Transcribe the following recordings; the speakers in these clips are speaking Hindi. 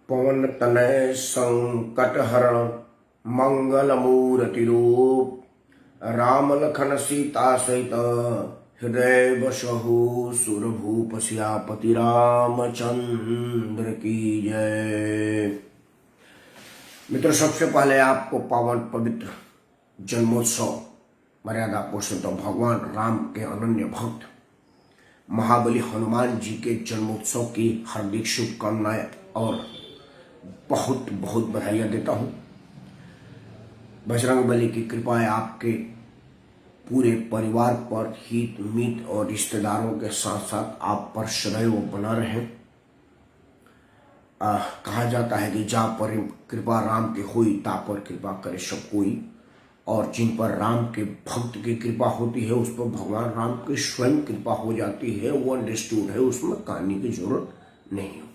पवन तनय संकट हरण मंगल मूर्ति रूप राम लखन सीता सहित हृदय बसहु सुरभूप सियापति रामचंद्र की जय। मित्र, सबसे पहले आपको पावन पवित्र जन्मोत्सव मर्यादा पुरुषोत्तम भगवान राम के अनन्य भक्त महाबली हनुमान जी के जन्मोत्सव की हार्दिक शुभकामनाएं और बहुत बहुत बधाइयां देता हूं। बजरंगबली की कृपा आपके पूरे परिवार पर, हित मित और रिश्तेदारों के साथ साथ आप पर सदैव बना रहे। कहा जाता है कि जा पर कृपा राम की हुई ता पर कृपा करे सब कोई, और जिन पर राम के भक्त की कृपा होती है उस पर भगवान राम की स्वयं कृपा हो जाती है। वो अंडरस्टूड है, उसमें कहानी की जरूरत नहीं होती।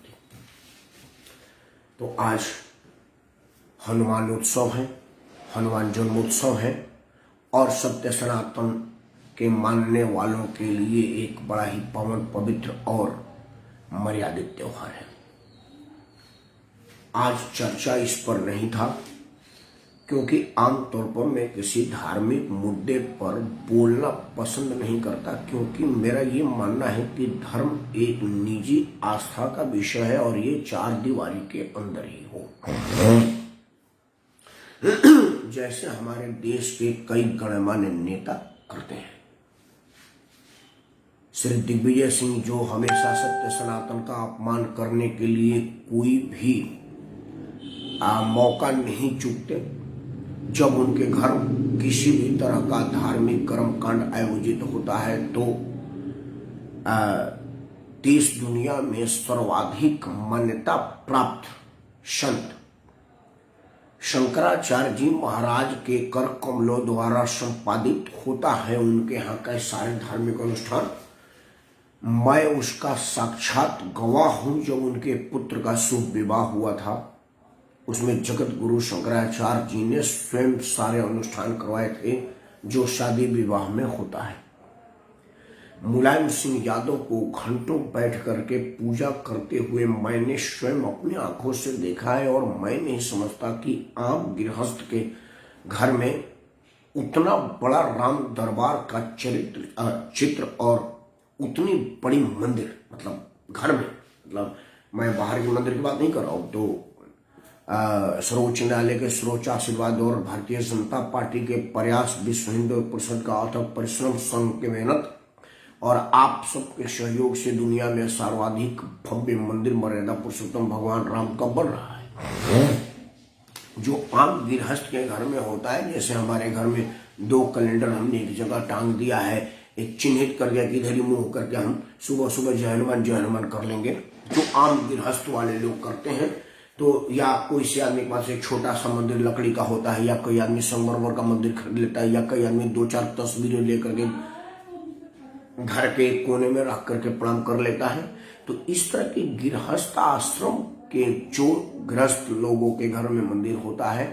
तो आज हनुमान उत्सव है, हनुमान जन्मोत्सव है और सत्य सनातन के मानने वालों के लिए एक बड़ा ही पावन पवित्र और मर्यादित त्योहार है। आज चर्चा इस पर नहीं था क्योंकि आमतौर पर मैं किसी धार्मिक मुद्दे पर बोलना पसंद नहीं करता, क्योंकि मेरा ये मानना है कि धर्म एक निजी आस्था का विषय है और ये चार दीवारी के अंदर ही हो। जैसे हमारे देश के कई गणमान्य नेता करते हैं। श्री दिग्विजय सिंह जो हमेशा सत्य सनातन का अपमान करने के लिए कोई भी मौका नहीं चूकते। जब उनके घर किसी भी तरह का धार्मिक कर्मकांड आयोजित होता है तो देश दुनिया में सर्वाधिक मान्यता प्राप्त संत शंकराचार्य जी महाराज के कर कमलों द्वारा संपादित होता है उनके यहाँ का सारे धार्मिक अनुष्ठान। मैं उसका साक्षात गवाह हूं। जब उनके पुत्र का शुभ विवाह हुआ था उसमें जगत गुरु शंकराचार्य जी ने स्वयं सारे अनुष्ठान करवाए थे जो शादी विवाह में होता है। मुलायम सिंह यादव को घंटों बैठ करके पूजा करते हुए मैंने स्वयं अपनी आंखों से देखा है, और मैं नहीं समझता कि आम गृहस्थ के घर में उतना बड़ा राम दरबार का चित्र और उतनी बड़ी मंदिर, मतलब घर में, मतलब मैं बाहर के मंदिर की बात नहीं कर रहा हूं, तो सर्वोच्च न्यायालय के सर्वोच्च आशीर्वाद और भारतीय जनता पार्टी के प्रयास, विश्व हिंदू परिषद का अथक परिश्रम, संघ के मेहनत और आप सबके सहयोग से दुनिया में सर्वाधिक भव्य मंदिर मर्यादा पुरुषोत्तम भगवान राम का बन रहा है। जो आम गृहस्थ के घर में होता है, जैसे हमारे घर में 2 कैलेंडर हमने एक जगह टांग दिया है, एक चिन्हित कर दिया कि इधर ही मुंह करके हम सुबह सुबह जय हनुमान कर लेंगे, जो आम गृहस्थ वाले लोग करते हैं। तो या कोई से आदमी के पास एक छोटा सा मंदिर लकड़ी का होता है, या कोई आदमी संगमरमर का मंदिर खरीद लेता है, या कोई आदमी 2-4 तस्वीरें लेकर के घर के कोने में रख करके प्रणाम कर लेता है। तो इस तरह के गृहस्थ आश्रम के जो गृहस्थ लोगों के घर में मंदिर होता है,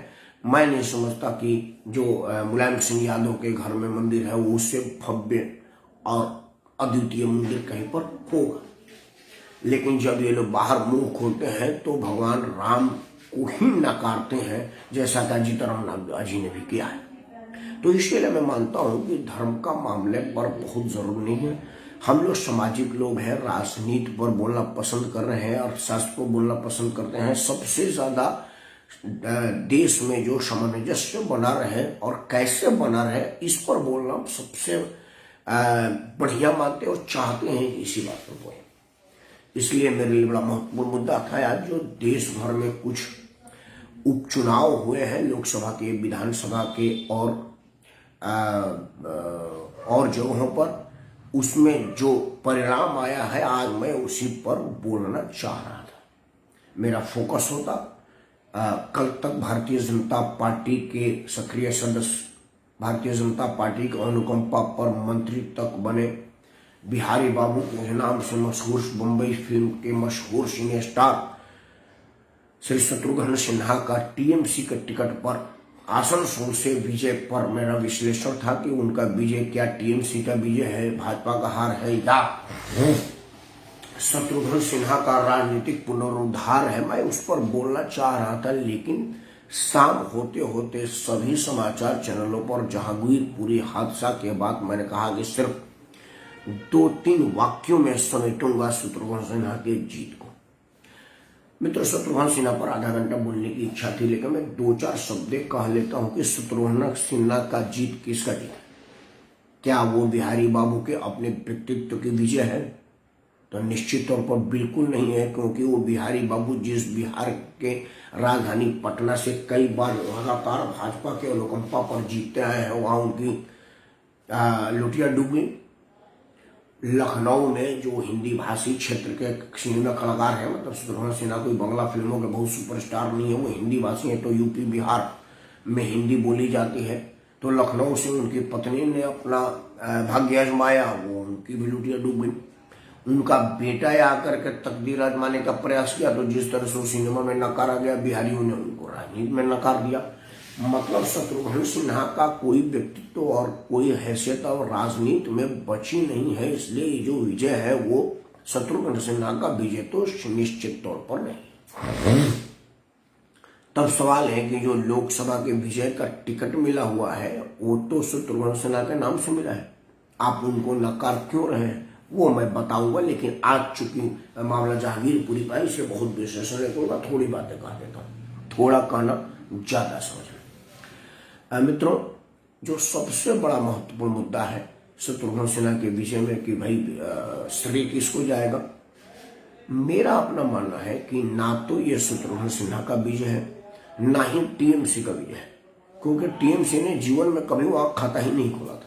मैं नहीं समझता कि जो मुलायम सिंह यादव के घर में मंदिर है वो उससे भव्य और अद्वितीय मंदिर कहीं पर होगा। लेकिन जब ये लोग बाहर मुंह खोलते हैं तो भगवान राम को ही नकारते हैं, जैसा कि अजीतराम जी ने भी किया है। तो इसलिए मैं मानता हूं कि धर्म का मामले पर बहुत जरूरी नहीं है। हम लोग सामाजिक लोग हैं, राजनीति पर बोलना पसंद कर रहे हैं और शास्त्र पर बोलना पसंद करते हैं। सबसे ज्यादा देश में जो सामंजस्य बना रहे और कैसे बना रहे इस पर बोलना सबसे बढ़िया मानते और चाहते हैं इसी बात पर बोले। इसलिए मेरे लिए बड़ा महत्वपूर्ण मुद्दा था आज जो देश भर में कुछ उपचुनाव हुए हैं, लोकसभा के, विधानसभा के और जगहों पर, उसमें जो परिणाम आया है आज मैं उसी पर बोलना चाह रहा था। मेरा फोकस होता कल तक भारतीय जनता पार्टी के सक्रिय सदस्य, भारतीय जनता पार्टी की अनुकंपा पर मंत्री तक बने बिहारी बाबू के नाम से मशहूर बम्बई फिल्म के मशहूर सिने स्टार श्री शत्रुघ्न सिन्हा का टीएमसी के टिकट पर आसनसोल से विजय पर मेरा विश्लेषण था कि उनका विजय क्या टीएमसी का विजय है, भाजपा का हार है, या शत्रुघ्न सिन्हा का राजनीतिक पुनरुद्धार है, मैं उस पर बोलना चाह रहा था, लेकिन शाम होते होते सभी समाचार चैनलों पर जहांगीरपुरी हादसा के बाद मैंने कहा कि सिर्फ 2-3 वाक्यों में समेटूंगा शत्रुघ्न सिन्हा की जीत को। मित्रों, शत्रुघ्न सिन्हा पर आधा घंटा बोलने की इच्छा थी, लेकिन मैं 2-4 शब्द कह लेता हूं कि शत्रुघ्न सिन्हा का जीत किसका जीत है? क्या वो बिहारी बाबू के अपने व्यक्तित्व की विजय है? तो निश्चित तौर पर बिल्कुल नहीं है, क्योंकि वो बिहारी बाबू जिस बिहार के राजधानी पटना से कई बार लगातार भाजपा के अनुकंपा पर जीतते आए हैं, वहां उनकी लुटिया डूब गई। लखनऊ में जो हिंदी भाषी क्षेत्र के सिनेमा कलाकार हैं, मतलब शत्रुघ्न सिन्हा कोई बंगला फिल्मों के बहुत सुपरस्टार नहीं है, वो हिंदी भाषी है, तो यूपी बिहार में हिंदी बोली जाती है। तो लखनऊ से उनकी पत्नी ने अपना भाग्य आजमाया, वो उनकी भी लुटिया डूब गई। उनका बेटा आकर के तकदीर आजमाने का प्रयास किया, तो जिस तरह से वो सिनेमा में नकारा गया, बिहारियों ने उनको राजनीति में नकार दिया। मतलब शत्रुघ्न सिन्हा का कोई व्यक्तित्व और कोई हैसियत और राजनीति में बची नहीं है, इसलिए जो विजय है वो शत्रुघ्न सिन्हा का विजय तो निश्चित तौर पर नहीं। तब सवाल है कि जो लोकसभा के विजय का टिकट मिला हुआ है वो तो शत्रुघ्न सिन्हा के नाम से मिला है, आप उनको नकार क्यों रहे हैं वो मैं बताऊंगा। लेकिन आज चूंकि मामला जहांगीरपुरी का, इसे बहुत विश्लेषण करूंगा, थोड़ी बातें कह देता हूं, थोड़ा कहना ज्यादा समझना। मित्रों, जो सबसे बड़ा महत्वपूर्ण मुद्दा है शत्रुघ्न सिन्हा के विषय में कि भाई श्रेय किसको जाएगा, मेरा अपना मानना है कि ना तो ये शत्रुघ्न सिन्हा का विजय है, ना ही टीएमसी का विजय है, क्योंकि टीएमसी ने जीवन में कभी वो खाता ही नहीं खोला था।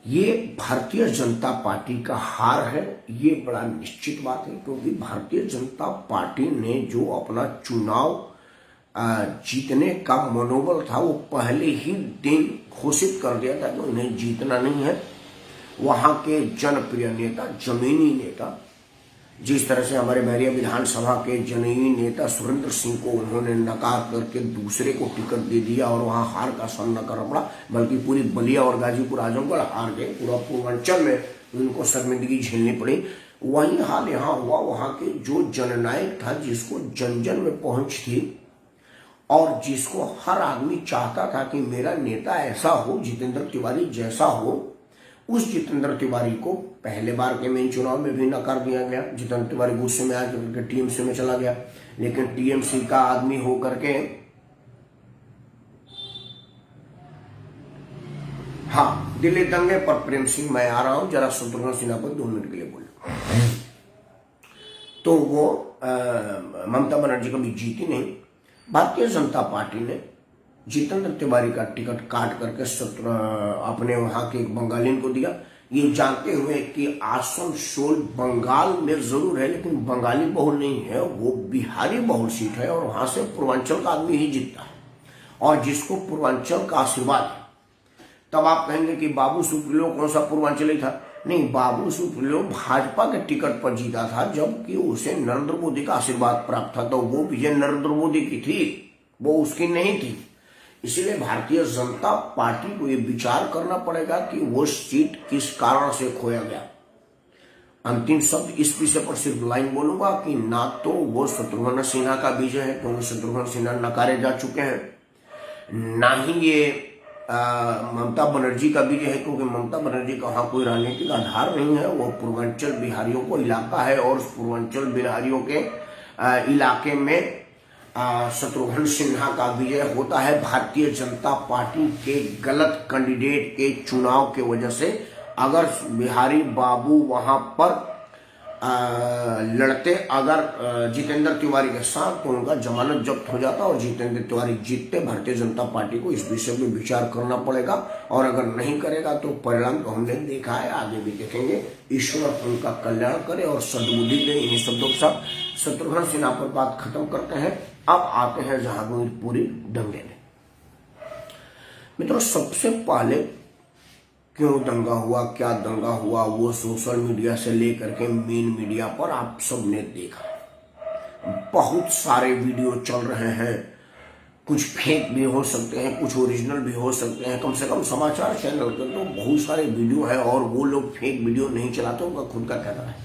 ये भारतीय जनता पार्टी का हार है, ये बड़ा निश्चित बात है, क्योंकि भारतीय जनता पार्टी ने जो अपना चुनाव जीतने का मनोबल था वो पहले ही दिन घोषित कर दिया था कि उन्हें जीतना नहीं है। वहां के जनप्रिय नेता, जमीनी नेता, जिस तरह से हमारे बहरिया विधानसभा के जनईनी नेता सुरेंद्र सिंह को उन्होंने नकार करके दूसरे को टिकट दे दिया और वहां हार का सामना करना पड़ा, बल्कि पूरी बलिया और गाजीपुर आजमगढ़ हार गए, पूरा पूर्वांचल में उनको शर्मिंदगी झेलनी पड़ी। वही हाल यहाँ हुआ, वहां के जो जननायक था, जिसको जन जन में पहुंच थी और जिसको हर आदमी चाहता था कि मेरा नेता ऐसा हो, जितेंद्र तिवारी जैसा हो, उस जितेंद्र तिवारी को पहले बार के मेन चुनाव में भी नकार दिया गया। जितेंद्र तिवारी गुस्से में आकर टीएमसी में चला गया, लेकिन टीएमसी का आदमी होकर के, हाँ, दिल्ली दंगे पर प्रेम सिंह, मैं आ रहा हूं, जरा शत्रुघ्न सिन्हा पर 2 मिनट के लिए बोलो। तो वो ममता बनर्जी कभी जीती नहीं। भारतीय जनता पार्टी ने जितेंद्र तिवारी का टिकट काट करके अपने वहां के एक बंगाली को दिया, ये जानते हुए कि आसनसोल बंगाल में जरूर है, लेकिन बंगाली बहुल नहीं है, वो बिहारी बहुल सीट है और वहां से पूर्वांचल का आदमी ही जीतता है, और जिसको पूर्वांचल का आशीर्वाद है। तब आप कहेंगे कि बाबू सुप्रियो कौन सा पूर्वांचली था? नहीं, बाबू सुप्रियो भाजपा के टिकट पर जीता था, जबकि उसे नरेंद्र मोदी का आशीर्वाद प्राप्त था, तो वो विजय नरेंद्र मोदी की थी, वो उसकी नहीं थी। इसलिए भारतीय जनता पार्टी को ये विचार करना पड़ेगा कि वो सीट किस कारण से खोया गया। अंतिम शब्द इस विषय पर सिर्फ लाइन बोलूंगा कि ना तो वो शत्रुघ्न सिन्हा का विजय है, क्योंकि शत्रुघ्न सिन्हा नकारे जा चुके हैं, ना ही ये ममता बनर्जी का विजय है, क्योंकि ममता बनर्जी का वहां कोई राजनीतिक आधार नहीं है, वो पूर्वांचल बिहारियों को इलाका है, और पूर्वांचल बिहारियों के इलाके में शत्रुघ्न सिन्हा का विजय होता है भारतीय जनता पार्टी के गलत कैंडिडेट के चुनाव के वजह से। अगर बिहारी बाबू वहां पर लड़ते अगर जितेंद्र तिवारी के साथ, तो उनका जमानत जब्त हो जाता और जितेंद्र तिवारी जीतते। भारतीय जनता पार्टी को इस विषय में विचार करना पड़ेगा, और अगर नहीं करेगा तो परिणाम तो हमने देखा है, आगे भी देखेंगे। ईश्वर उनका कल्याण करे और सद्बुद्धि दे। इन्हीं शब्दों के साथ शत्रुघ्न सिन्हा पर बात खत्म करते हैं। अब आते हैं जहांगीरपुरी दंगे में। मित्रों, सबसे पहले क्यों दंगा हुआ, क्या दंगा हुआ, वो सोशल मीडिया से लेकर के मेन मीडिया पर आप सबने देखा। बहुत सारे वीडियो चल रहे हैं, कुछ फेक भी हो सकते हैं, कुछ ओरिजिनल भी हो सकते हैं। कम से कम समाचार चैनल के तो बहुत सारे वीडियो है, और वो लोग फेक वीडियो नहीं चलाते, उनका खुद का कहना है।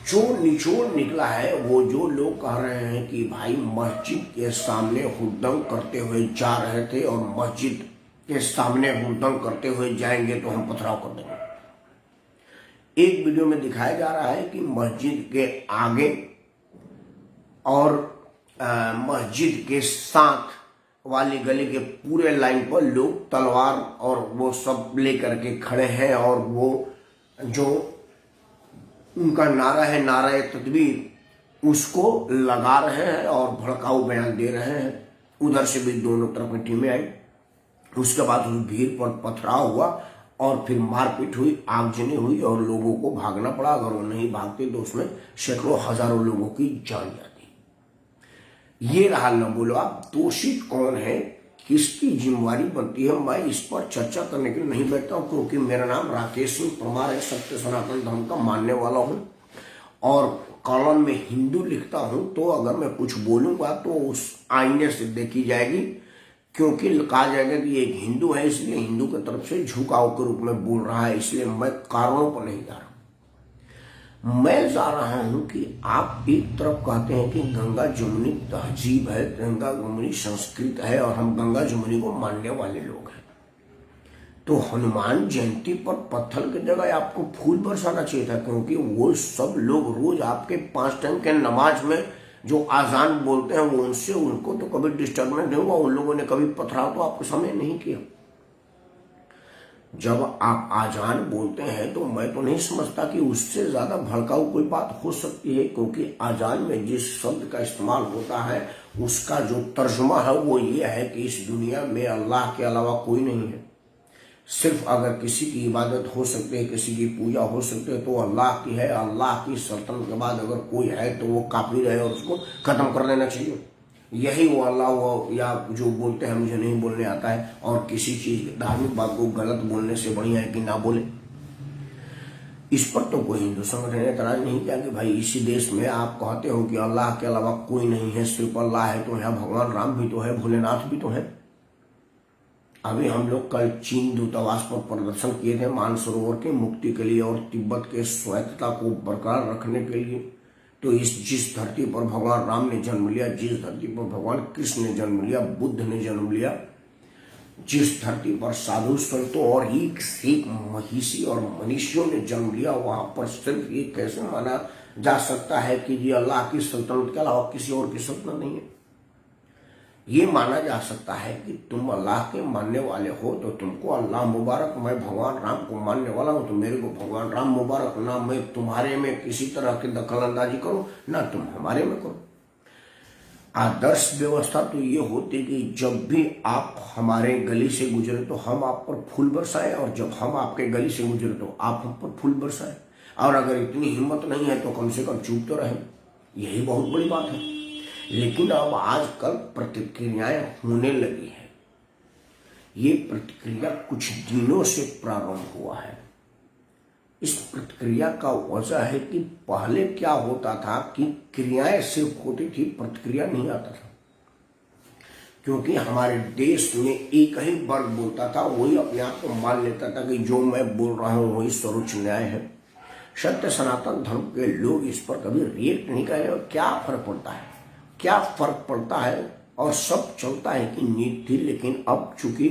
जो निचोड़ निकला है वो जो लोग कह रहे हैं कि भाई मस्जिद के सामने हुड़दंग करते हुए जा रहे थे और मस्जिद के सामने हुड़दंग करते हुए जाएंगे तो हम पथराव कर देंगे। एक वीडियो में दिखाया जा रहा है कि मस्जिद के आगे और मस्जिद के साथ वाली गली के पूरे लाइन पर लोग तलवार और वो सब लेकर के खड़े हैं और वो जो उनका नारा है, नारा तकबीर, उसको लगा रहे हैं और भड़काऊ बयान दे रहे हैं। उधर से भी दोनों तरफ में टीमें आई। उसके बाद उस भीड़ पर पथराव हुआ और फिर मारपीट हुई, आगजनी हुई और लोगों को भागना पड़ा। अगर वो नहीं भागते तो उसमें सैकड़ों हजारों लोगों की जान जाती। ये रहा न बोलो आप दोषी कौन है, किसकी जिम्मेवारी बनती है। मैं इस पर चर्चा करने के लिए नहीं बैठता हूं, क्योंकि मेरा नाम राकेश सिंह परमार है, सत्य सनातन धर्म का मानने वाला हूं और कॉलम में हिंदू लिखता हूं। तो अगर मैं कुछ बोलूंगा तो उस आईने से देखी जाएगी, क्योंकि कहा जाएगा कि एक हिंदू है इसलिए हिंदू की तरफ से झुकाव के रूप में बोल रहा है, इसलिए मैं कारणों पर नहीं जा रहा। मैं जा रहा हूं कि आप एक तरफ कहते हैं कि गंगा जमुनी तहजीब है, गंगा जमुनी संस्कृत है और हम गंगा जमुनी को मानने वाले लोग हैं, तो हनुमान जयंती पर पत्थर की जगह आपको फूल बरसाना चाहिए था, क्योंकि वो सब लोग रोज आपके 5 टाइम के नमाज में जो आजान बोलते हैं वो उनसे उनको तो कभी डिस्टर्बेंस नहीं हुआ। उन लोगों ने कभी पथराव तो आपके सामने नहीं किया। जब आप आजान बोलते हैं तो मैं तो नहीं समझता कि उससे ज्यादा भड़काऊ कोई बात हो सकती है, क्योंकि आजान में जिस शब्द का इस्तेमाल होता है उसका जो तर्जुमा है वो ये है कि इस दुनिया में अल्लाह के अलावा कोई नहीं है। सिर्फ अगर किसी की इबादत हो सकती है, किसी की पूजा हो सकती है तो अल्लाह की है। अल्लाह की सल्तनत के बाद अगर कोई है तो वो काफिर है और उसको खत्म कर देना चाहिए। यही वो अल्लाह वो या जो बोलते हैं मुझे नहीं बोलने आता है, और किसी चीज धार्मिक बात को गलत बोलने से बढ़िया है कि ना बोले। इस पर तो कोई हिंदू संगठन ने एतराज नहीं किया कि भाई इसी देश में आप कहते हो कि अल्लाह के अलावा कोई नहीं है, सिर्फ अल्लाह है, तो यहाँ भगवान राम भी तो है, भोलेनाथ भी तो है। अभी हम लोग कल चीन दूतावास पर प्रदर्शन किए थे मानसरोवर की मुक्ति के लिए और तिब्बत के स्वायत्तता को बरकरार रखने के लिए। तो जिस धरती पर भगवान राम ने जन्म लिया, जिस धरती पर भगवान कृष्ण ने जन्म लिया, बुद्ध ने जन्म लिया, जिस धरती पर साधु संतों और एक से महिषी और मनीषियों ने जन्म लिया, वहां पर सिर्फ ये कैसे माना जा सकता है कि ये अल्लाह की सल्तनत के अलावा किसी और की सल्तनत नहीं है। ये माना जा सकता है कि तुम अल्लाह के मानने वाले हो तो तुमको अल्लाह मुबारक, मैं भगवान राम को मानने वाला हूं तो मेरे को भगवान राम मुबारक। ना मैं तुम्हारे में किसी तरह की दखल अंदाजी करूं, ना तुम हमारे में करो। आदर्श व्यवस्था तो ये होती कि जब भी आप हमारे गली से गुजरे तो हम आप पर फूल बरसाएं, और जब हम आपके गली से गुजरे तो आप हम पर फूल बरसाएं। और अगर इतनी हिम्मत नहीं है तो कम से कम चुप तो रहें, यही बहुत बड़ी बात है। लेकिन अब आजकल प्रतिक्रियाएं होने लगी है। ये प्रतिक्रिया कुछ दिनों से प्रारंभ हुआ है। इस प्रतिक्रिया का वजह है कि पहले क्या होता था कि क्रियाएं सिर्फ होती थी, प्रतिक्रिया नहीं आता था, क्योंकि हमारे देश में एक ही वर्ग बोलता था, वही अपने आप को मान लेता था कि जो मैं बोल रहा हूं वही सर्वोच्च न्याय है। सत्य सनातन धर्म के लोग इस पर कभी रिएक्ट नहीं करें। और क्या फर्क पड़ता है, क्या फर्क पड़ता है, और सब चलता है कि नीट थी। लेकिन अब चूंकि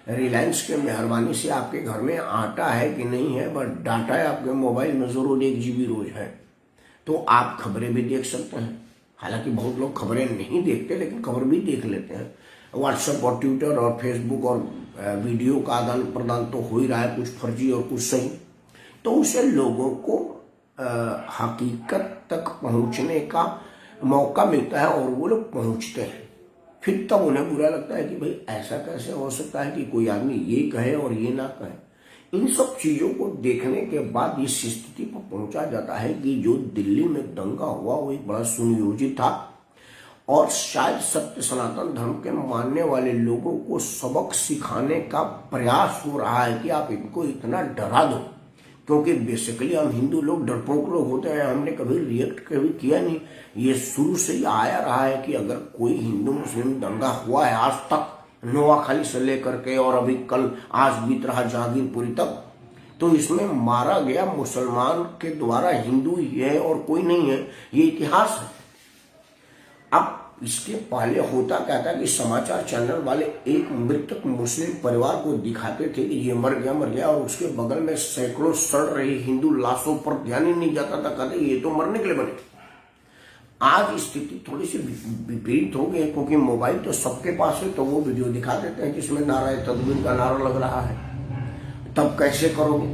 रिलायंस के मेहरबानी से आपके घर में आटा है कि नहीं है, बट डाटा है आपके मोबाइल में जरूर 1 GB रोज है, तो आप खबरें भी देख सकते हैं। हालांकि बहुत लोग खबरें नहीं देखते, लेकिन खबर भी देख लेते हैं। व्हाट्सएप और ट्विटर और फेसबुक और वीडियो का आदान प्रदान तो हो ही रहा है, कुछ फर्जी और कुछ सही। तो उसे लोगों को हकीकत तक पहुंचने का मौका मिलता है और वो लोग पहुंचते हैं। फिर तब उन्हें बुरा लगता है कि भाई ऐसा कैसे हो सकता है कि कोई आदमी ये कहे और ये ना कहे। इन सब चीजों को देखने के बाद इस स्थिति पर पहुंचा जाता है कि जो दिल्ली में दंगा हुआ वो एक बड़ा सुनियोजित था, और शायद सत्य सनातन धर्म के मानने वाले लोगों को सबक सिखाने का प्रयास हो रहा है कि आप इनको इतना डरा दो। क्योंकि बेसिकली हम हिंदू लोग डरपोक लोग होते हैं, हमने कभी रिएक्ट कभी किया नहीं। ये शुरू से ही आया रहा है कि अगर कोई हिंदू मुस्लिम दंगा हुआ है आज तक, नोआखाली से लेकर के और अभी कल आज बीत रहा जहांगीरपुरी तक, तो इसमें मारा गया मुसलमान के द्वारा हिंदू ही है और कोई नहीं है, ये इतिहास है। अब इसके पहले होता क्या था कि समाचार चैनल वाले एक मृतक मुस्लिम परिवार को दिखाते थे कि ये मर गया, और उसके बगल में सैकड़ों सड़ रही हिंदू लाशों पर ध्यान ही नहीं जाता था, कहते ये तो मरने के लिए बने। आज स्थिति थोड़ी सी विपरीत हो गई, क्योंकि मोबाइल तो सबके पास है, तो वो वीडियो दिखा देते हैं जिसमें नारा तकबीर का नारा लग रहा है। तब कैसे करोगे?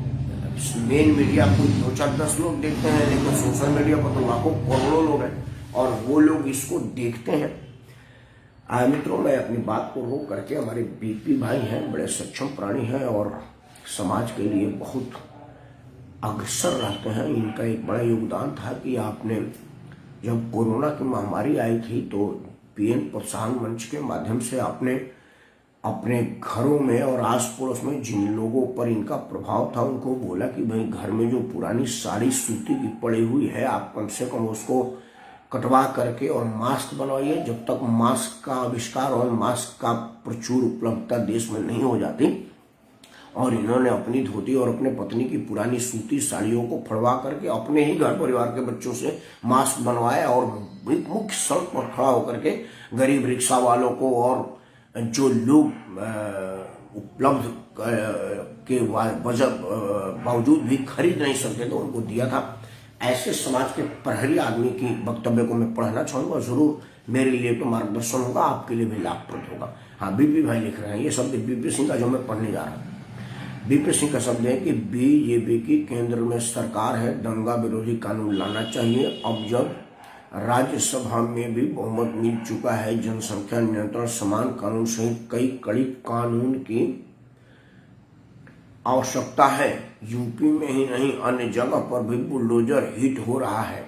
मेन मीडिया को 2-4-10 लोग देखते हैं, लेकिन सोशल मीडिया पर तो लाखों करोड़ों लोग हैं और वो लोग इसको देखते हैं। मित्रों, मैं अपनी बात को रोक करके, हमारे बीपी भाई हैं, बड़े सक्षम प्राणी हैं और समाज के लिए बहुत अग्रसर रहते हैं। इनका एक बड़ा योगदान था कि आपने जब कोरोना की महामारी आई थी तो पीएम प्रोत्साहन मंच के माध्यम से आपने अपने घरों में और आस पड़ोस में जिन लोगों पर इनका प्रभाव था उनको बोला कि भाई घर में जो पुरानी साड़ी सूती की पड़ी हुई है, आप कम से कम उसको कटवा करके और मास्क बनवाइए। जब तक मास्क का आविष्कार और मास्क का प्रचुर उपलब्धता देश में नहीं हो जाती। और इन्होंने अपनी धोती और अपने पत्नी की पुरानी सूती साड़ियों को फड़वा करके अपने ही घर परिवार के बच्चों से मास्क बनवाया और मुख्य सड़क पर खड़ा होकर के गरीब रिक्शा वालों को और जो लोग उपलब्ध के बावजूद भी खरीद नहीं सकते तो उनको दिया था। ऐसे समाज के प्रहरी आदमी की वक्तव्य को मैं पढ़ना चाहूंगा, जरूर मेरे लिए तो मार्गदर्शन होगा, आपके लिए भी लाभप्रद होगा। हाँ, बीपी भाई लिख रहे हैं, ये शब्द बीपी सिंह का जो मैं पढ़ने जा रहा हूँ। बीपी सिंह का शब्द है कि बीजेपी की केंद्र में सरकार है, दंगा विरोधी कानून लाना चाहिए। अब जब राज्यसभा में भी बहुमत मिल चुका है, जनसंख्या नियंत्रण, समान कानून सहित कई कड़ी कानून की आवश्यकता है। यूपी में ही नहीं, अन्य जगह पर भी बुलडोजर हिट हो रहा है।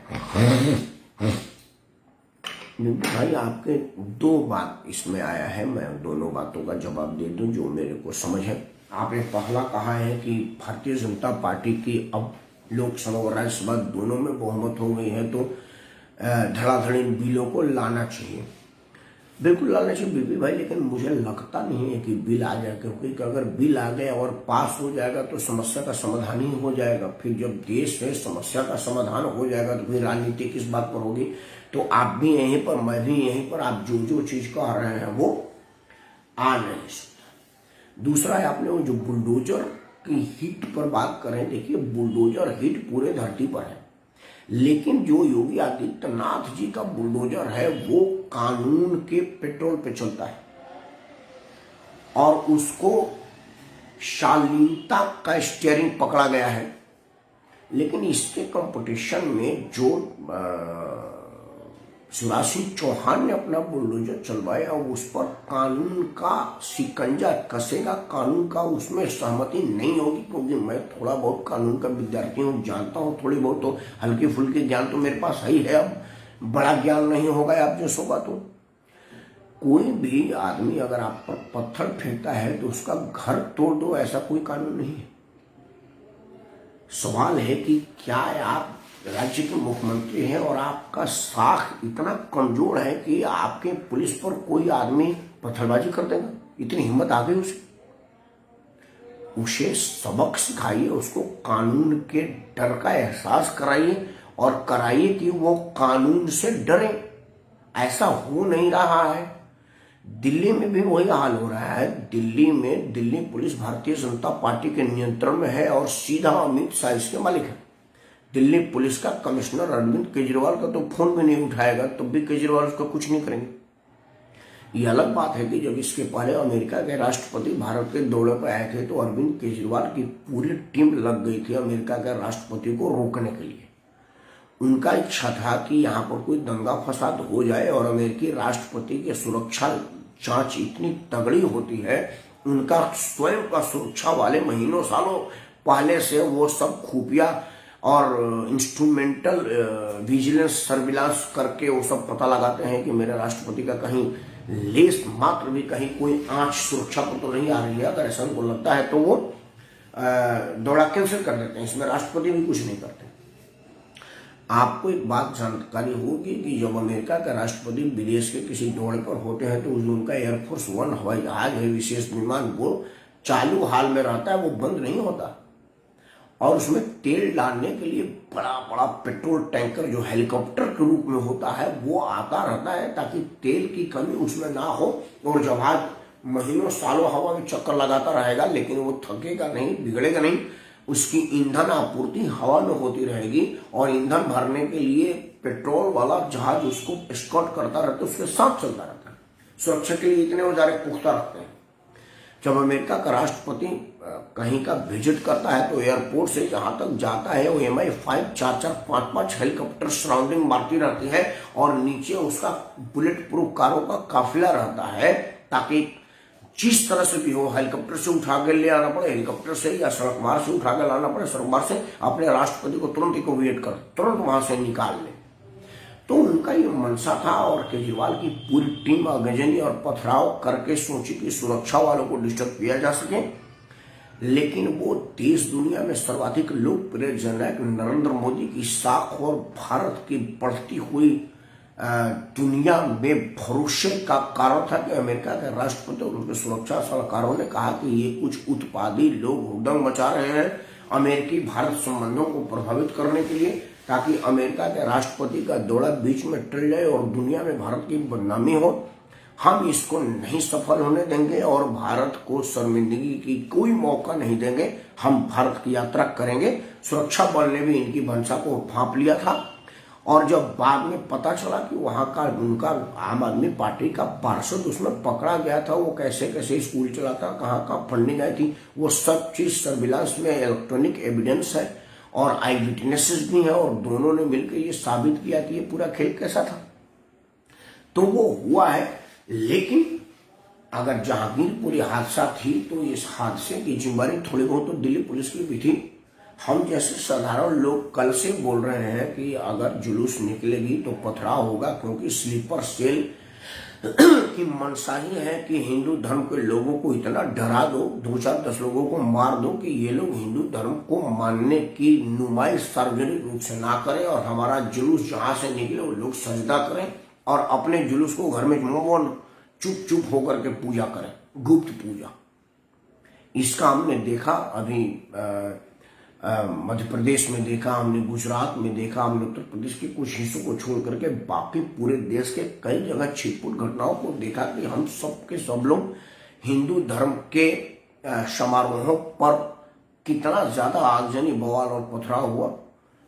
भाई, आपके 2 बात इसमें आया है, मैं दोनों बातों का जवाब दे दूं जो मेरे को समझ है। आपने पहला कहा है कि भारतीय जनता पार्टी की अब लोकसभा और राज्यसभा दोनों में बहुमत हो गई है, तो धड़ाधड़ इन बिलों को लाना चाहिए। बिल्कुल लाना चाहिए बीबी भाई, लेकिन मुझे लगता नहीं है कि बिल आ जाए, क्योंकि अगर बिल आ गया और पास हो जाएगा तो समस्या का समाधान ही हो जाएगा। फिर जब देश में समस्या का समाधान हो जाएगा तो फिर राजनीति किस बात पर होगी? तो आप भी यहीं पर, मैं भी यहीं पर, आप जो चीज कह रहे हैं वो आ नहीं सकता। दूसरा है, आपने वो जो बुलडोजर की हिट पर बात करें, देखिए बुलडोजर हिट पूरे धरती पर है, लेकिन जो योगी आदित्यनाथ जी का बुलडोजर है वो कानून के पेट्रोल पे चलता है और उसको शालीनता का स्टीयरिंग पकड़ा गया है। लेकिन इसके कंपटीशन में जो शिवराज सिंह चौहान ने अपना बुलडोजर चलवाया, उस पर कानून का शिकंजा कसेगा, कानून का उसमें सहमति नहीं होगी। क्योंकि मैं थोड़ा बहुत कानून का विद्यार्थी हूँ, जानता हूँ, थोड़ी बहुत तो हल्की फुल्की ज्ञान तो मेरे पास है ही है, अब बड़ा ज्ञान नहीं होगा आप जो सोगा। तो कोई भी आदमी अगर आप पर पत्थर फेंकता है तो उसका घर तोड़ दो, ऐसा कोई कानून नहीं है। सवाल है कि क्या आप राज्य के मुख्यमंत्री हैं और आपका साख इतना कमजोर है कि आपके पुलिस पर कोई आदमी पत्थरबाजी कर देगा? इतनी हिम्मत आ गई उसे सबक सिखाइए, उसको कानून के डर का एहसास कराइए और कराइए कि वो कानून से डरे। ऐसा हो नहीं रहा है। दिल्ली में भी वही हाल हो रहा है। दिल्ली में दिल्ली पुलिस भारतीय जनता पार्टी के नियंत्रण में है और सीधा अमित शाह इसके मालिक है। दिल्ली पुलिस का कमिश्नर अरविंद केजरीवाल का तो फोन भी नहीं उठाएगा, तब भी केजरीवाल उसका कुछ नहीं करेंगे। ये अलग बात है कि जब इसके पहले अमेरिका के राष्ट्रपति भारत के दौरे पर आए थे तो अरविंद केजरीवाल की पूरी टीम लग गई थी अमेरिका के राष्ट्रपति को रोकने के लिए। उनका इच्छा था कि यहाँ पर कोई दंगा फसाद हो जाए और अमेरिकी राष्ट्रपति की सुरक्षा जांच इतनी तगड़ी होती है, उनका स्वयं का सुरक्षा वाले महीनों सालों पहले से वो सब खुफिया और इंस्ट्रूमेंटल विजिलेंस सर्विलांस करके वो सब पता लगाते हैं कि मेरे राष्ट्रपति का कहीं लेस मात्र भी कहीं कोई आंच सुरक्षा को तो नहीं आ रही है। अगर ऐसा उनको लगता है तो वो दौड़ा कैंसिल कर देते हैं। इसमें राष्ट्रपति भी कुछ नहीं करते। आपको एक बात जानकारी होगी कि जब अमेरिका का राष्ट्रपति विदेश के किसी दौरे पर होते हैं तो उनका एयरफोर्स 1 हवाई जहाज है, विशेष विमान, वो चालू हाल में रहता है, वो बंद नहीं होता। और उसमें तेल डालने के लिए बड़ा बड़ा पेट्रोल टैंकर जो हेलीकॉप्टर के रूप में होता है वो आता रहता है, ताकि तेल की कमी उसमें ना हो। और जहाज महीनों सालों हवा में चक्कर लगाता रहेगा, लेकिन वो थकेगा नहीं, बिगड़ेगा नहीं। उसकी ईंधन आपूर्ति हवा में होती रहेगी, और ईंधन भरने के लिए पेट्रोल वाला जहाज उसको एस्कॉर्ट करता रहता है, उसके साथ चलता रहता है। सुरक्षा के लिए इतने औजारे पुख्ता रखते हैं। जब अमेरिका का राष्ट्रपति कहीं का विजिट करता है तो एयरपोर्ट से जहां तक जाता है वो MI5 4-4 5-5 हेलीकॉप्टर सराउंडिंग मारती रहती है, और नीचे उसका बुलेट प्रूफ कारों का काफिला रहता है, ताकि जिस तरह से भी हो, हेलीकॉप्टर से उठा के ले आना पड़े हेलीकॉप्टर से, या सड़क मार्ग से उठा के लाना पड़े सड़क मार्ग से, अपने राष्ट्रपति को तुरंत इकोविएट कर, तुरंत वहां से निकाल ले। तो उनका ये मनसा था, और केजरीवाल की पूरी टीम गजनी और पथराव करके सोची कि सुरक्षा वालों को डिस्टर्ब किया जा सके। लेकिन वो देश दुनिया में सर्वाधिक लोकप्रिय जननायक नरेंद्र मोदी की साख और भारत की बढ़ती हुई दुनिया में भरोसे का कारण था कि अमेरिका के राष्ट्रपति और उनके सुरक्षा सलाहकारों ने कहा कि ये कुछ उत्पादी लोग हुड़दंग मचा रहे हैं अमेरिकी भारत संबंधों को प्रभावित करने के लिए, ताकि अमेरिका के राष्ट्रपति का दौरा बीच में टल जाए और दुनिया में भारत की बदनामी हो। हम इसको नहीं सफल होने देंगे और भारत को शर्मिंदगी की कोई मौका नहीं देंगे। हम भारत की यात्रा करेंगे। सुरक्षा बल ने भी इनकी मंशा को भांप लिया था, और जब बाद में पता चला कि वहां का उनका आम आदमी पार्टी का पार्षद उसमें पकड़ा गया था, वो कैसे कैसे स्कूल चलाता, कहाँ कहाँ फंडिंग आई थी, वो सब चीज सर्विलांस में इलेक्ट्रॉनिक एविडेंस है और आई विटनेसेस भी है, और दोनों ने मिलकर ये साबित किया कि ये पूरा खेल कैसा था। तो वो हुआ है। लेकिन अगर जहांगीरपुरी हादसा थी तो इस हादसे की जिम्मेदारी थोड़ी बहुत तो दिल्ली पुलिस की भी थी। हम जैसे साधारण लोग कल से बोल रहे हैं कि अगर जुलूस निकलेगी तो पथराव होगा, क्योंकि स्लीपर सेल की मंशा ही है कि हिंदू धर्म के लोगों को इतना डरा दो, 2-4-10 लोगों को मार दो कि ये लोग हिंदू धर्म को मानने की नुमाइश सार्वजनिक रूप से ना करें, और हमारा जुलूस जहां से निकले वो लोग सजदा करें और अपने जुलूस को घर में मौन चुप चुप होकर के पूजा करें, गुप्त पूजा। इसका हमने देखा अभी मध्य प्रदेश में देखा, हमने गुजरात में देखा, हमने उत्तर प्रदेश के कुछ हिस्सों को छोड़ करके बाकी पूरे देश के कई जगह छिटपुट घटनाओं को देखा कि हम सब के सब लोग हिंदू धर्म के समारोहों पर कितना ज्यादा आगजनी, बवाल और पथराव हुआ।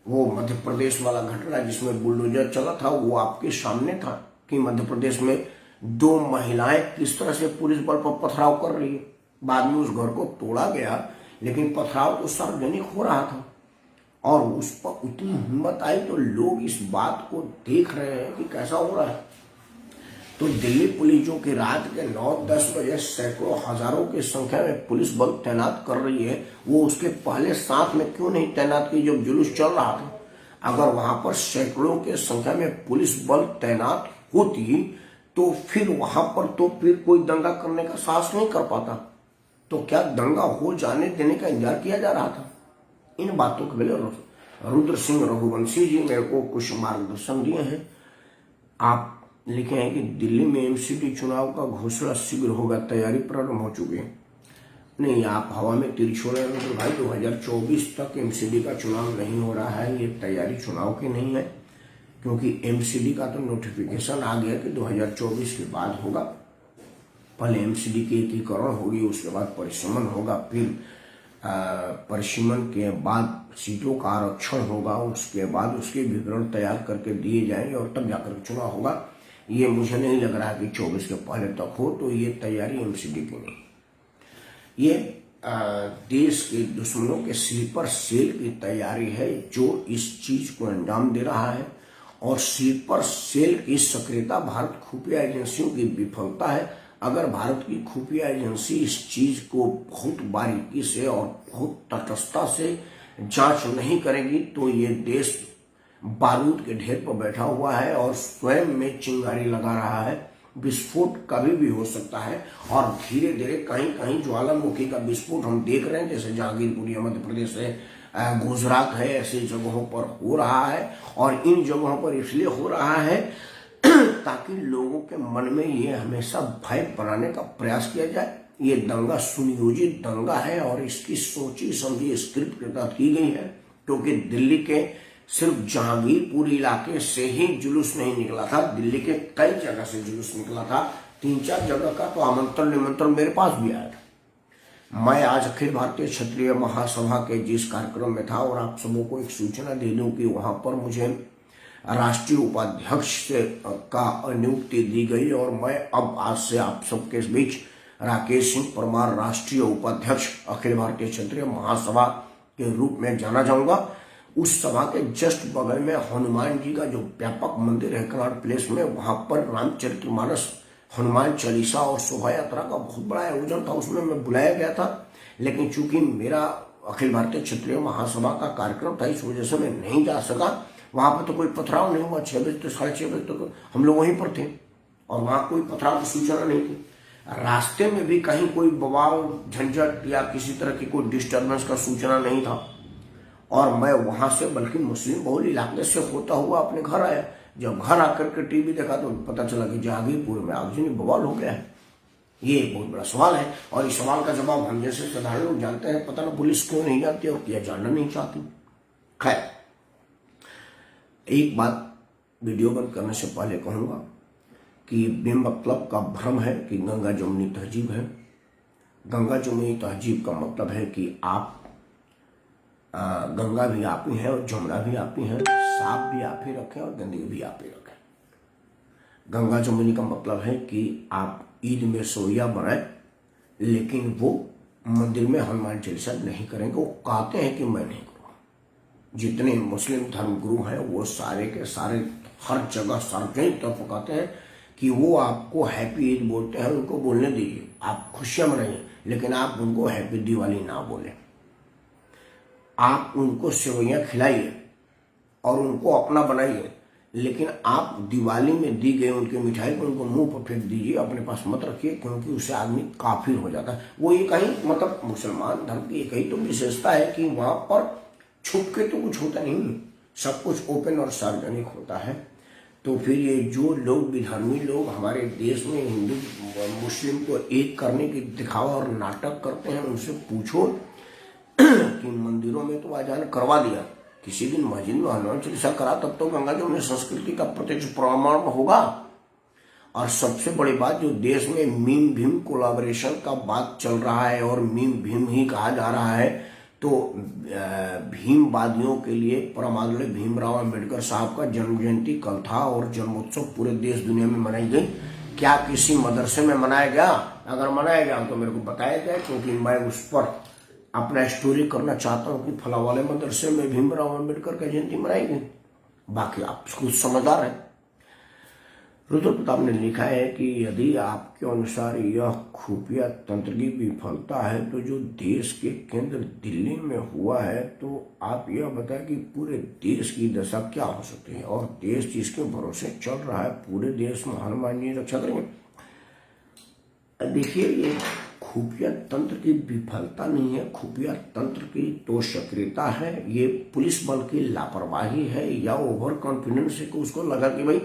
वो मध्य प्रदेश वाला घटना जिसमें बुलडोजर चला था, वो आपके सामने था कि मध्य प्रदेश में 2 महिलाएं किस तरह से पुलिस बल पर पथराव कर रही है। बाद में उस घर को तोड़ा गया, लेकिन पथराव तो सार्वजनिक हो रहा था, और उस पर इतनी हिम्मत आई तो लोग इस बात को देख रहे हैं कि कैसा हो रहा है। तो दिल्ली पुलिस जो कि रात के 9-10 बजे सैकड़ों हजारों की संख्या में पुलिस बल तैनात कर रही है, वो उसके पहले साथ में क्यों नहीं तैनात की जब जुलूस चल रहा था? अगर वहां पर सैकड़ों की संख्या में पुलिस बल तैनात होती तो फिर वहां पर तो फिर कोई दंगा करने का साहस नहीं कर पाता। तो क्या दंगा हो जाने देने का इंतजार किया जा रहा था? इन बातों के लिए रुद्र सिंह रघुवंशी जी मेरे को कुछ मार्गदर्शन दिए हैं। आप लिखे हैं कि दिल्ली में एमसीडी चुनाव का घोषणा शीघ्र होगा, तैयारी प्रारंभ हो चुकी है। नहीं, आप हवा में तीर छोड़े हैं तो भाई 2024 तक एमसीडी का चुनाव नहीं हो रहा है। ये तैयारी चुनाव की नहीं है, क्योंकि एमसीडी का तो नोटिफिकेशन आ गया कि 2024 के बाद होगा। पहले एमसीडी की एकीकरण होगी, उसके बाद परिसीमन होगा, फिर परिसीमन के बाद सीटों का आरक्षण होगा, उसके बाद उसके विवरण तैयार करके दिए जाएंगे और तब जाकर चुनाव होगा। ये मुझे नहीं लग रहा कि 24 के पहले तक हो। तो ये तैयारी एमसीडी की नहीं, ये देश के दुश्मनों के स्लीपर सेल की तैयारी है जो इस चीज को अंजाम दे रहा है। और स्लीपर सेल की सक्रियता भारत खुफिया एजेंसियों की विफलता है। अगर भारत की खुफिया एजेंसी इस चीज को बहुत बारीकी से और बहुत तटस्थता से जांच नहीं करेगी तो ये देश बारूद के ढेर पर बैठा हुआ है और स्वयं में चिंगारी लगा रहा है। विस्फोट कभी भी हो सकता है, और धीरे धीरे कहीं कहीं ज्वालामुखी का विस्फोट हम देख रहे हैं, जैसे जहांगीरपुरी मध्य प्रदेश है, गुजरात है, ऐसी जगहों पर हो रहा है। और इन जगहों पर इसलिए हो रहा है ताकि लोगों के मन में ये हमेशा भय बनाने का प्रयास किया जाए। ये दंगा सुनियोजित दंगा है और इसकी सोची समझी स्क्रिप्ट के तहत की गई है, क्योंकि दिल्ली के सिर्फ जहांगीरपुर इलाके से ही जुलूस नहीं निकला था, दिल्ली के कई जगह से जुलूस निकला था। 3-4 जगह का तो आमंत्रण निमंत्रण मेरे पास भी आया था। मैं आज अखिल भारतीय क्षत्रिय महासभा के जिस कार्यक्रम में था, और आप सबों को एक सूचना दे दूं कि वहां पर मुझे राष्ट्रीय उपाध्यक्ष का नियुक्ति दी गई, और मैं अब आज से आप सबके बीच राकेश सिंह परमार राष्ट्रीय उपाध्यक्ष अखिल भारतीय क्षत्रिय महासभा के रूप में जाना जाऊंगा। उस सभा के जस्ट बगल में हनुमान जी का जो व्यापक मंदिर है कनॉट प्लेस में, वहां पर रामचरितमानस, हनुमान चालीसा और शोभा यात्रा का बहुत बड़ा आयोजन था। उसमें मैं बुलाया गया था, लेकिन चूंकि मेरा अखिल भारतीय क्षत्रिय महासभा का कार्यक्रम था, इस वजह से मैं नहीं जा सका। वहां पर तो कोई पथराव नहीं हुआ। 6 बजे से 6:30 बजे तक हम लोग वहीं पर थे और वहां कोई पथराव की सूचना नहीं थी। रास्ते में भी कहीं कोई बवाल झंझट या किसी तरह की कोई डिस्टर्बेंस का सूचना नहीं था। और मैं वहां से बल्कि मुस्लिम बहुल इलाके से होता हुआ अपने घर आया। जब घर आकर के टीवी देखा तो पता चला कि जहांगीरपुर में आगजनी बवाल हो गया है। ये एक बहुत बड़ा सवाल है, और इस सवाल का जवाब हम जैसे साधारण लोग जानते हैं, पता ना पुलिस क्यों नहीं जानती और क्या जानना नहीं चाहती। खैर, एक बात वीडियो बंद करने से पहले कहूंगा कि बेमतलब का भ्रम है कि गंगा जमुनी तहजीब है। गंगा जमुनी तहजीब का मतलब है कि आप गंगा भी आप ही है और जमुना भी आप ही है, साफ भी आप ही रखें और गंदगी भी आप ही रखें। गंगा जमुनी का मतलब है कि आप ईद में सोया बनाए, लेकिन वो मंदिर में हनुमान चालीसा नहीं करेंगे। वो कहते हैं कि मैं नहीं करूँगा। जितने मुस्लिम धर्मगुरु हैं वो सारे के सारे हर जगह सार्वजनिक तौर पर कहते हैं कि वो आपको हैप्पी ईद बोलते हैं, उनको बोलने दीजिए, आप खुशियां मनाइए, लेकिन आप उनको हैप्पी दिवाली ना बोलें। आप उनको सेवइयां खिलाइए और उनको अपना बनाइए, लेकिन आप दिवाली में दी गई उनकी मिठाई को उनको मुंह पर फेंक दीजिए, अपने पास मत रखिए, क्योंकि उससे आदमी काफिर हो जाता है। वो एक ही मतलब मुसलमान धर्म की एक ही तो विशेषता है कि वहां पर छुप के तो कुछ होता नहीं, सब कुछ ओपन और सार्वजनिक होता है। तो फिर ये जो लोग विधर्मी लोग हमारे देश में हिंदू मुस्लिम को एक करने की दिखावा और नाटक करते हैं, उनसे पूछो कि मंदिरों में तो आजान करवा दिया, किसी दिन मस्जिद में हनुमान चालीसा करा, तब तो गंगा जमुनी संस्कृति का प्रत्यक्ष प्रमाण होगा। और सबसे बड़ी बात, जो देश में मीम भीम कोलैबोरेशन का बात चल रहा है और मीम भीम ही कहा जा रहा है, तो भीमवादियों के लिए परम आदरणीय भीमराव अंबेडकर साहब का जन्म जयंती कल था और जन्मोत्सव पूरे देश दुनिया में मनाई गई। क्या किसी मदरसे में मनाया गया? अगर मनाया गया तो मेरे को बताया जाए, क्योंकि मैं उस पर अपना स्टोरी करना चाहता हूँ कि फला वाले मदरसे में भीमराव अंबेडकर का जयंती मनाई गई। बाकी आप कुछ समझदार हैं। रुद्र प्रताप ने लिखा है कि यदि आपके अनुसार यह खुफिया तंत्र की विफलता है तो जो देश के केंद्र दिल्ली में हुआ है, तो आप यह बताएं कि पूरे देश की दशा क्या हो सकती है। और देश जिसके भरोसे चल रहा है, पूरे देश में हनुमान जी रक्षा करेंगे। देखिए, ये खुफिया तंत्र की विफलता नहीं है, खुफिया तंत्र की तो सक्रियता है। ये पुलिस बल की लापरवाही है या ओवर कॉन्फिडेंस है कि उसको लगा कि भाई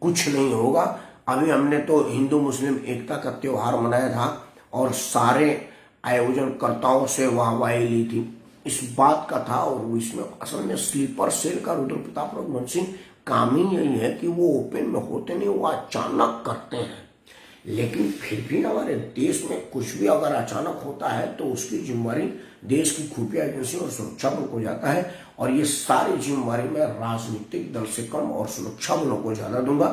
कुछ नहीं होगा। अभी हमने तो हिंदू मुस्लिम एकता का त्योहार मनाया था और सारे आयोजनकर्ताओं से वाहवाही ली थी, इस बात का था। और इसमें असल में स्लीपर सेल का रुद्र प्रताप रघुवंशी काम ही यही है कि वो ओपन में होते नहीं, वो अचानक करते हैं। लेकिन फिर भी हमारे देश में कुछ भी अगर अचानक होता है तो उसकी जिम्मेवारी देश की खुफिया एजेंसी और सुरक्षा बल को जाता है। और ये सारी जिम्मेवारी मैं राजनीतिक दल से कम और सुरक्षा बलों को ज्यादा दूंगा।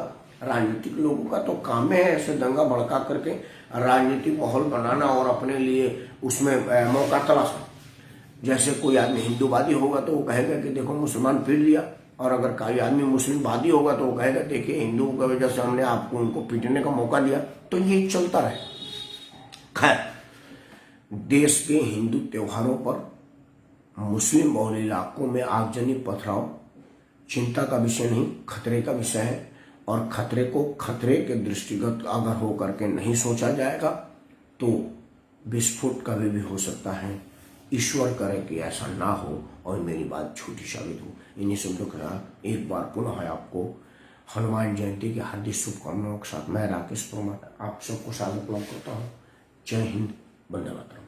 राजनीतिक लोगों का तो काम है ऐसे दंगा भड़का करके राजनीतिक माहौल बनाना और अपने लिए उसमें मौका तलाशना। जैसे कोई आदमी हिंदूवादी होगा तो वो कहेगा कि देखो मुसलमान पीट लिया, और अगर कोई आदमी मुस्लिमवादी होगा तो वो कहेगा देखिए हिंदुओं की वजह से हमने आपको उनको पीटने का मौका दिया। तो ये चलता रहे। खैर, देश के हिंदू त्योहारों पर मुस्लिम बहुल इलाकों में आगजनी पथराव चिंता का विषय नहीं, खतरे का विषय है। और खतरे को खतरे के दृष्टिगत अगर हो करके नहीं सोचा जाएगा तो विस्फोट कभी भी हो सकता है। ईश्वर करे कि ऐसा ना हो और मेरी बात झूठी साबित हो। इन्हीं शब्दों के साथ एक बार पुनः आपको हनुमान जयंती की हार्दिक शुभकामनाओं के साथ मैं राकेश परमार आप सबको स्वागत करता हूँ। जय हिंद, वंदे मातरम।